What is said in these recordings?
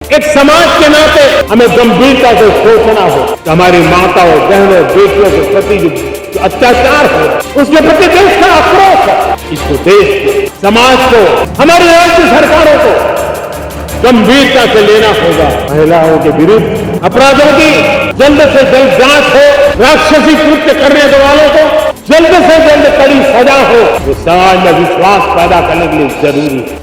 एक समाज के नाते हमें गंभीरता से सोचना हो कि हमारी माताओं, बहनों, बेटियों के प्रति जो अत्याचार हो उसके प्रति देश का आक्रोश है। इसको देश को, समाज को, हमारी राज्य सरकारों को गंभीरता से लेना होगा। महिलाओं के विरुद्ध अपराधों की जल्द से जल्द जांच हो, राक्षसी कृत्य करने वालों को जल्द से जल्द कड़ी सजा हो, वो समाज में विश्वास पैदा करने के लिए जरूरी है।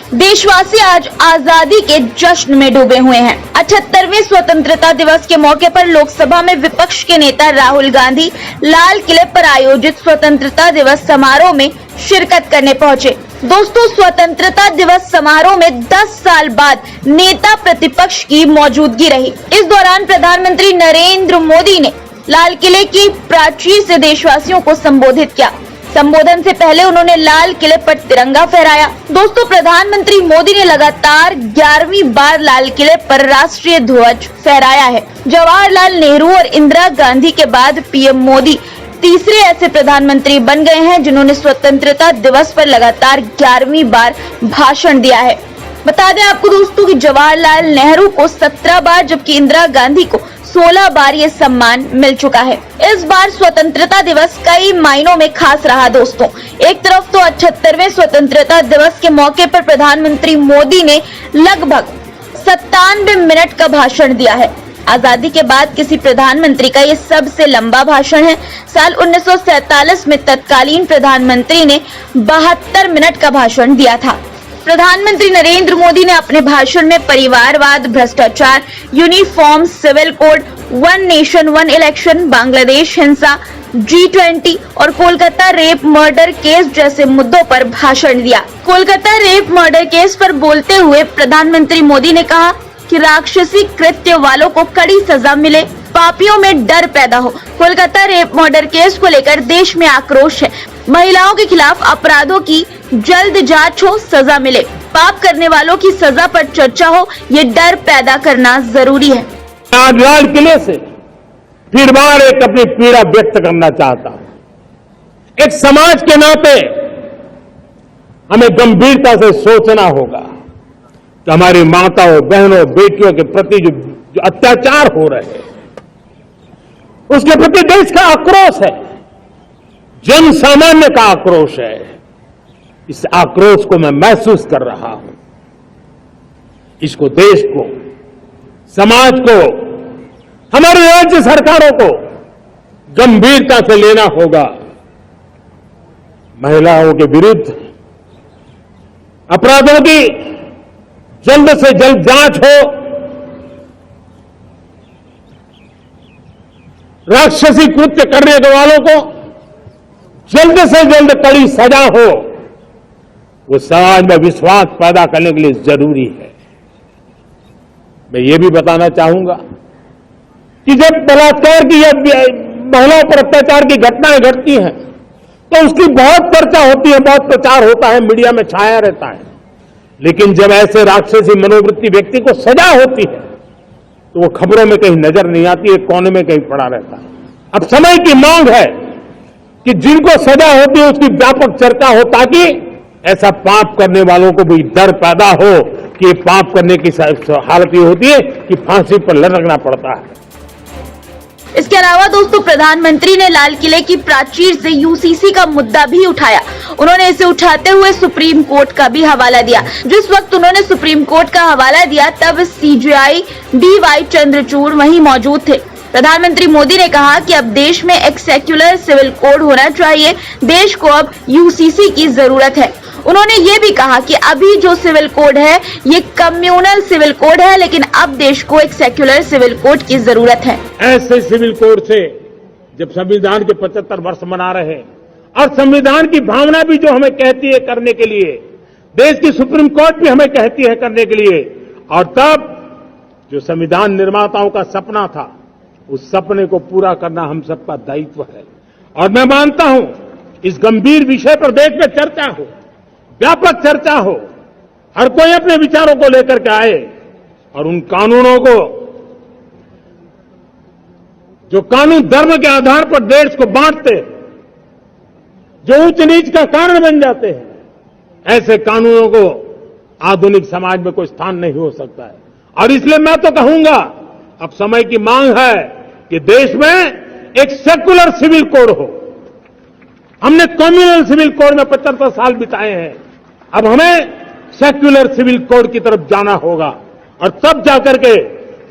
देशवासी आज आजादी के जश्न में डूबे हुए हैं। 78वें स्वतंत्रता दिवस के मौके पर लोकसभा में विपक्ष के नेता राहुल गांधी लाल किले पर आयोजित स्वतंत्रता दिवस समारोह में शिरकत करने पहुंचे। दोस्तों, स्वतंत्रता दिवस समारोह में 10 साल बाद नेता प्रतिपक्ष की मौजूदगी रही। इस दौरान प्रधानमंत्री नरेंद्र मोदी ने लाल किले की प्राचीर से देशवासियों को संबोधित किया। संबोधन से पहले उन्होंने लाल किले पर तिरंगा फहराया। दोस्तों, प्रधानमंत्री मोदी ने लगातार 11वीं बार लाल किले पर राष्ट्रीय ध्वज फहराया है। जवाहरलाल नेहरू और इंदिरा गांधी के बाद पीएम मोदी तीसरे ऐसे प्रधानमंत्री बन गए हैं जिन्होंने स्वतंत्रता दिवस पर लगातार 11वीं बार भाषण दिया है। बता दें आपको दोस्तों कि जवाहरलाल नेहरू को 17 बार जबकि इंदिरा गांधी को 16 बार ये सम्मान मिल चुका है। इस बार स्वतंत्रता दिवस कई मायनों में खास रहा दोस्तों। एक तरफ तो 78वें स्वतंत्रता दिवस के मौके पर प्रधानमंत्री मोदी ने लगभग 97 मिनट का भाषण दिया है। आजादी के बाद किसी प्रधानमंत्री का ये सबसे लंबा भाषण है। साल 1947 में तत्कालीन प्रधानमंत्री ने 72 मिनट का भाषण दिया था। प्रधानमंत्री नरेंद्र मोदी ने अपने भाषण में परिवारवाद, भ्रष्टाचार, uniform civil code, one nation one election, Bangladesh हिंसा, G20 और कोलकाता रेप मर्डर केस जैसे मुद्दों पर भाषण दिया। कोलकाता रेप मर्डर केस पर बोलते हुए प्रधानमंत्री मोदी ने कहा कि राक्षसी कृत्य वालों को कड़ी सजा मिले, पापियों में डर पैदा हो। कोलकाता रेप मर्डर केस को लेकर देश में आक्रोश है। महिलाओं के खिलाफ अपराधों की जल्द जांच हो, सजा मिले, पाप करने वालों की सजा पर चर्चा हो, ये डर पैदा करना जरूरी है। आज लाल किले से फिर बार एक अपनी पीड़ा व्यक्त करना चाहता हूं। एक समाज के नाते हमें गंभीरता से सोचना होगा कि हमारी माताओं, बहनों, बेटियों के प्रति जो अत्याचार हो रहे हैं उसके प्रति देश का आक्रोश है, जन सामान्य का आक्रोश है। इस आक्रोश को मैं महसूस कर रहा हूं। इसको देश को, समाज को, हमारी राज्य सरकारों को गंभीरता से लेना होगा। महिलाओं के विरुद्ध अपराधों की जल्द से जल्द जांच हो, राक्षसी कृत्य करने वालों को जल्द से जल्द कड़ी सजा हो, वो समाज में विश्वास पैदा करने के लिए जरूरी है। मैं ये भी बताना चाहूंगा कि जब बलात्कार की या महिलाओं पर अत्याचार की घटनाएं घटती हैं तो उसकी बहुत चर्चा होती है, बहुत प्रचार होता है, मीडिया में छाया रहता है। लेकिन जब ऐसे राक्षसी मनोवृत्ति व्यक्ति को सजा होती है तो वो खबरों में कहीं नजर नहीं आती, एक कोने में कहीं पड़ा रहता है। अब समय की मांग है कि जिनको सजा होती है उसकी व्यापक चर्चा हो, ताकि ऐसा पाप करने वालों को भी डर पैदा हो कि पाप करने की हालत ये होती है कि फांसी पर लटकना पड़ता है। इसके अलावा दोस्तों, प्रधानमंत्री ने लाल किले की प्राचीर से यूसीसी का मुद्दा भी उठाया। उन्होंने इसे उठाते हुए सुप्रीम कोर्ट का भी हवाला दिया। जिस वक्त उन्होंने सुप्रीम कोर्ट का हवाला दिया तब CJI DY चंद्रचूड़ वहीं मौजूद थे। प्रधानमंत्री मोदी ने कहा कि अब देश में एक सेक्युलर सिविल कोड होना चाहिए, देश को अब यूसीसी की जरूरत है। उन्होंने ये भी कहा कि अभी जो सिविल कोड है ये कम्युनल सिविल कोड है, लेकिन अब देश को एक सेक्युलर सिविल कोड की जरूरत है। ऐसे सिविल कोड से जब संविधान के 75 वर्ष मना रहे हैं और संविधान की भावना भी जो हमें कहती है करने के लिए, देश की सुप्रीम कोर्ट भी हमें कहती है करने के लिए, और तब जो संविधान निर्माताओं का सपना था उस सपने को पूरा करना हम सबका दायित्व है। और मैं मानता हूं इस गंभीर विषय पर देश में चर्चा हो, व्यापक चर्चा हो, हर कोई अपने विचारों को लेकर के आए और उन कानूनों को, जो कानून धर्म के आधार पर देश को बांटते, जो ऊंच नीच का कारण बन जाते हैं, ऐसे कानूनों को आधुनिक समाज में कोई स्थान नहीं हो सकता है। और इसलिए मैं तो कहूंगा, अब समय की मांग है कि देश में एक सेकुलर सिविल कोड हो। हमने कम्युनल सिविल कोड में 75 साल बिताए हैं, अब हमें सेक्युलर सिविल कोड की तरफ जाना होगा और तब जाकर के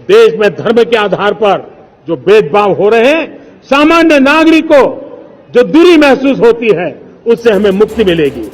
देश में धर्म के आधार पर जो भेदभाव हो रहे हैं, सामान्य नागरिक को जो दूरी महसूस होती है, उससे हमें मुक्ति मिलेगी।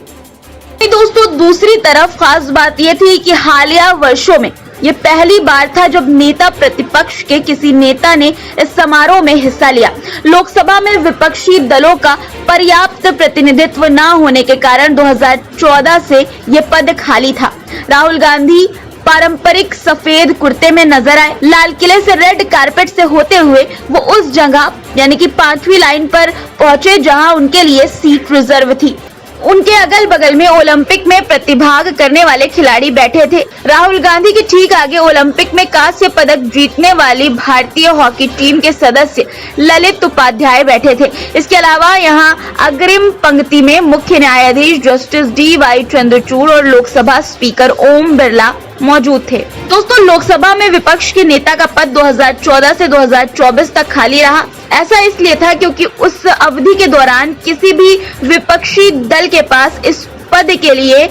दोस्तों, दूसरी तरफ खास बात यह थी कि हालिया वर्षों में ये पहली बार था जब नेता प्रतिपक्ष के किसी नेता ने इस समारोह में हिस्सा लिया। लोकसभा में विपक्षी दलों का पर्याप्त प्रतिनिधित्व न होने के कारण 2014 से ये पद खाली था। राहुल गांधी पारंपरिक सफेद कुर्ते में नजर आए। लाल किले से रेड कारपेट से होते हुए वो उस जगह यानी कि 5वीं लाइन पर पहुंचे जहां उनके लिए सीट रिजर्व थी। उनके अगल बगल में ओलंपिक में प्रतिभाग करने वाले खिलाड़ी बैठे थे। राहुल गांधी के ठीक आगे ओलंपिक में कांस्य पदक जीतने वाली भारतीय हॉकी टीम के सदस्य ललित उपाध्याय बैठे थे। इसके अलावा यहां अग्रिम पंक्ति में मुख्य न्यायाधीश जस्टिस डी.वाई. चंद्रचूड़ और लोकसभा स्पीकर ओम बिरला मौजूद थे। दोस्तों, लोकसभा में विपक्ष के नेता का पद 2014 से 2024 तक खाली रहा। ऐसा इसलिए था क्योंकि उस अवधि के दौरान किसी भी विपक्षी दल के पास इस पद के लिए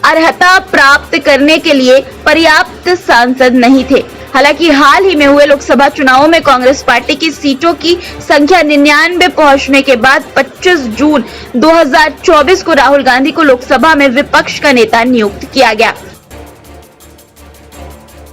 अर्हता प्राप्त करने के लिए पर्याप्त सांसद नहीं थे। हालांकि हाल ही में हुए लोकसभा चुनावों में कांग्रेस पार्टी की सीटों की संख्या 99 पहुंचने के बाद 25 जून 2024 को राहुल गांधी को लोकसभा में विपक्ष का नेता नियुक्त किया गया।